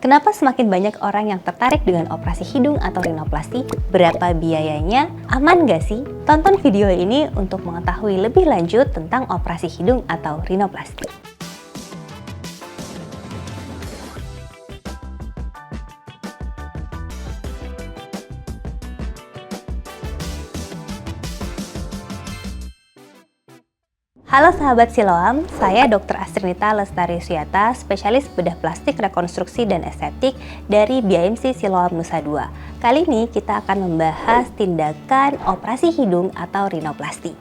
Kenapa semakin banyak orang yang tertarik dengan operasi hidung atau rinoplasti? Berapa biayanya? Aman gak sih? Tonton video ini untuk mengetahui lebih lanjut tentang operasi hidung atau rinoplasti. Halo sahabat Siloam, saya Dr. Astrinita Lestari Suyata, spesialis bedah plastik, rekonstruksi, dan estetik dari BIMC Siloam Nusa Dua. Kali ini kita akan membahas tindakan operasi hidung atau rinoplasti.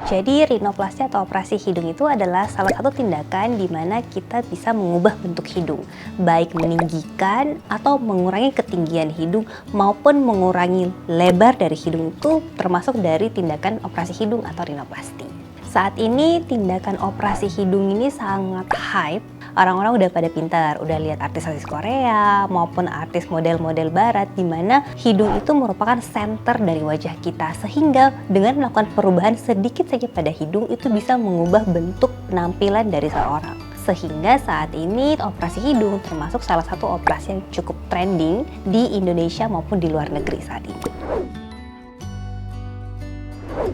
Jadi rinoplasti atau operasi hidung itu adalah salah satu tindakan di mana kita bisa mengubah bentuk hidung, baik meninggikan atau mengurangi ketinggian hidung maupun mengurangi lebar dari hidung, itu termasuk dari tindakan operasi hidung atau rinoplasti. Saat ini tindakan operasi hidung ini sangat hype. Orang-orang udah pada pintar, udah lihat artis-artis Korea maupun artis model-model barat di mana hidung itu merupakan center dari wajah kita, sehingga dengan melakukan perubahan sedikit saja pada hidung itu bisa mengubah bentuk penampilan dari seseorang. Sehingga saat ini operasi hidung termasuk salah satu operasi yang cukup trending di Indonesia maupun di luar negeri saat ini.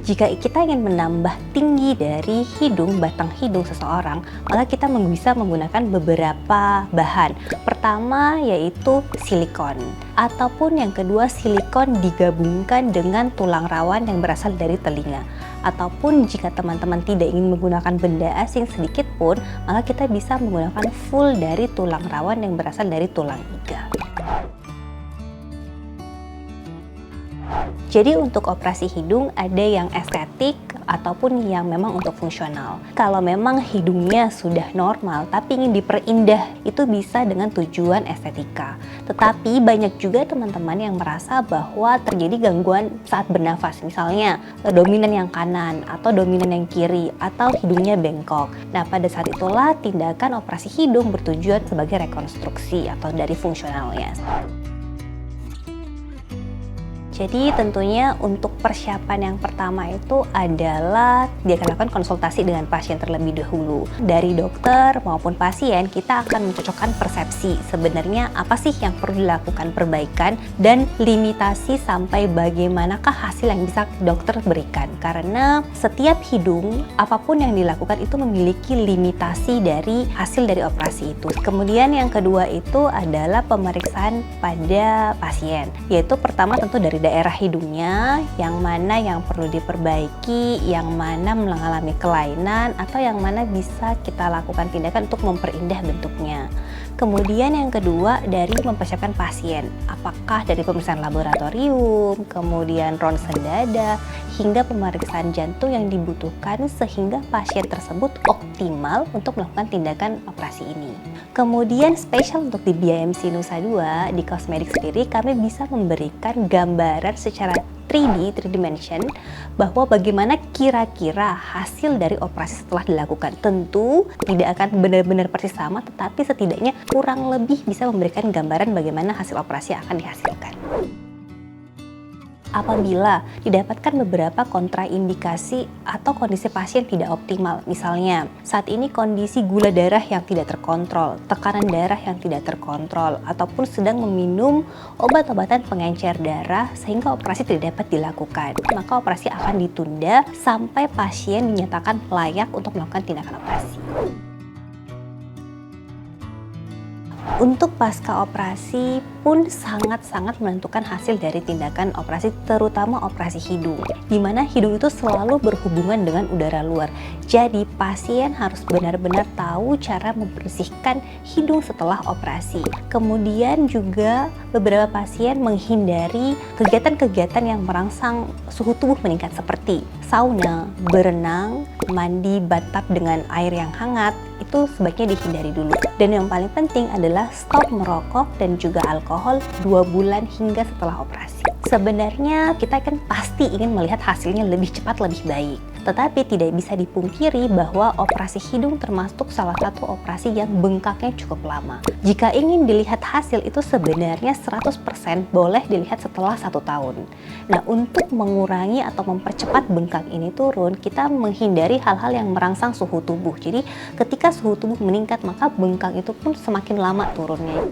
Jika kita ingin menambah tinggi dari hidung, batang hidung seseorang, maka kita bisa menggunakan beberapa bahan. Pertama yaitu silikon, ataupun yang kedua silikon digabungkan dengan tulang rawan yang berasal dari telinga. Ataupun jika teman-teman tidak ingin menggunakan benda asing sedikit pun, maka kita bisa menggunakan full dari tulang rawan yang berasal dari tulang iga. Jadi untuk operasi hidung ada yang estetik ataupun yang memang untuk fungsional. Kalau memang hidungnya sudah normal tapi ingin diperindah, itu bisa dengan tujuan estetika. Tetapi banyak juga teman-teman yang merasa bahwa terjadi gangguan saat bernafas, misalnya dominan yang kanan atau dominan yang kiri atau hidungnya bengkok. Nah, pada saat itulah tindakan operasi hidung bertujuan sebagai rekonstruksi atau dari fungsionalnya. Jadi tentunya untuk persiapan yang pertama itu adalah dia akan lakukan konsultasi dengan pasien terlebih dahulu. Dari dokter maupun pasien kita akan mencocokkan persepsi sebenarnya apa sih yang perlu dilakukan perbaikan dan limitasi sampai bagaimanakah hasil yang bisa dokter berikan. Karena setiap hidung apapun yang dilakukan itu memiliki limitasi dari hasil dari operasi itu. Kemudian yang kedua itu adalah pemeriksaan pada pasien, yaitu pertama tentu dari daerah hidungnya, yang mana yang perlu diperbaiki, yang mana mengalami kelainan, atau yang mana bisa kita lakukan tindakan untuk memperindah bentuknya. Kemudian yang kedua dari mempersiapkan pasien, apakah dari pemeriksaan laboratorium, kemudian ronsen dada, hingga pemeriksaan jantung yang dibutuhkan sehingga pasien tersebut optimal untuk melakukan tindakan operasi ini. Kemudian spesial untuk di BIMC Nusa Dua, di kosmetik sendiri kami bisa memberikan gambaran secara 3D, 3 dimension, bahwa bagaimana kira-kira hasil dari operasi setelah dilakukan. Tentu tidak akan benar-benar persis sama, tetapi setidaknya kurang lebih bisa memberikan gambaran bagaimana hasil operasi akan dihasilkan. Apabila didapatkan beberapa kontraindikasi atau kondisi pasien tidak optimal, misalnya saat ini kondisi gula darah yang tidak terkontrol, tekanan darah yang tidak terkontrol, ataupun sedang meminum obat-obatan pengencer darah sehingga operasi tidak dapat dilakukan, maka operasi akan ditunda sampai pasien dinyatakan layak untuk melakukan tindakan operasi. Untuk pasca operasi pun sangat-sangat menentukan hasil dari tindakan operasi, terutama operasi hidung, di mana hidung itu selalu berhubungan dengan udara luar. Jadi pasien harus benar-benar tahu cara membersihkan hidung setelah operasi. Kemudian juga beberapa pasien menghindari kegiatan-kegiatan yang merangsang suhu tubuh meningkat seperti sauna, berenang, mandi bathtub dengan air yang hangat, itu sebaiknya dihindari dulu. Dan yang paling penting adalah stop merokok dan juga alkohol 2 bulan hingga setelah operasi. Sebenarnya kita kan pasti ingin melihat hasilnya lebih cepat, lebih baik. Tetapi tidak bisa dipungkiri bahwa operasi hidung termasuk salah satu operasi yang bengkaknya cukup lama. Jika ingin dilihat hasil itu sebenarnya 100% boleh dilihat setelah 1 tahun. Nah, untuk mengurangi atau mempercepat bengkak ini turun, kita menghindari hal-hal yang merangsang suhu tubuh. Jadi ketika suhu tubuh meningkat, maka bengkak itu pun semakin lama turunnya.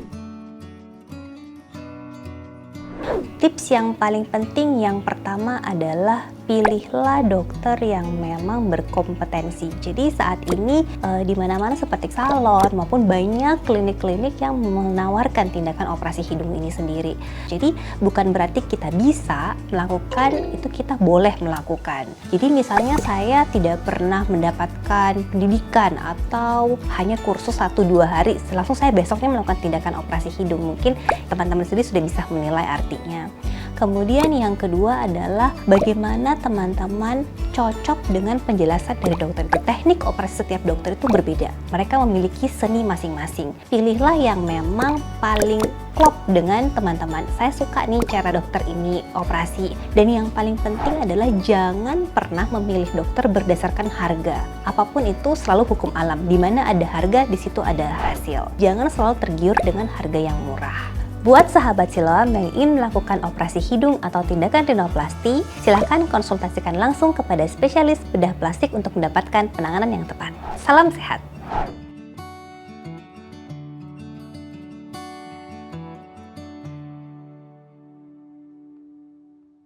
Tips yang paling penting yang pertama adalah pilihlah dokter yang memang berkompetensi. Jadi saat ini di mana-mana seperti salon maupun banyak klinik-klinik yang menawarkan tindakan operasi hidung ini sendiri. Jadi bukan berarti kita bisa melakukan, itu kita boleh melakukan. Jadi misalnya saya tidak pernah mendapatkan pendidikan atau hanya kursus 1-2 hari, langsung saya besoknya melakukan tindakan operasi hidung. Mungkin teman-teman sendiri sudah bisa menilai artinya. Kemudian yang kedua adalah bagaimana teman-teman cocok dengan penjelasan dari dokter. Teknik operasi setiap dokter itu berbeda. Mereka memiliki seni masing-masing. Pilihlah yang memang paling klop dengan teman-teman. Saya suka nih cara dokter ini operasi. Dan yang paling penting adalah jangan pernah memilih dokter berdasarkan harga. Apapun itu selalu hukum alam. Di mana ada harga, di situ ada hasil. Jangan selalu tergiur dengan harga yang murah. Buat sahabat Siloam yang ingin melakukan operasi hidung atau tindakan rinoplasti, silahkan konsultasikan langsung kepada spesialis bedah plastik untuk mendapatkan penanganan yang tepat. Salam sehat!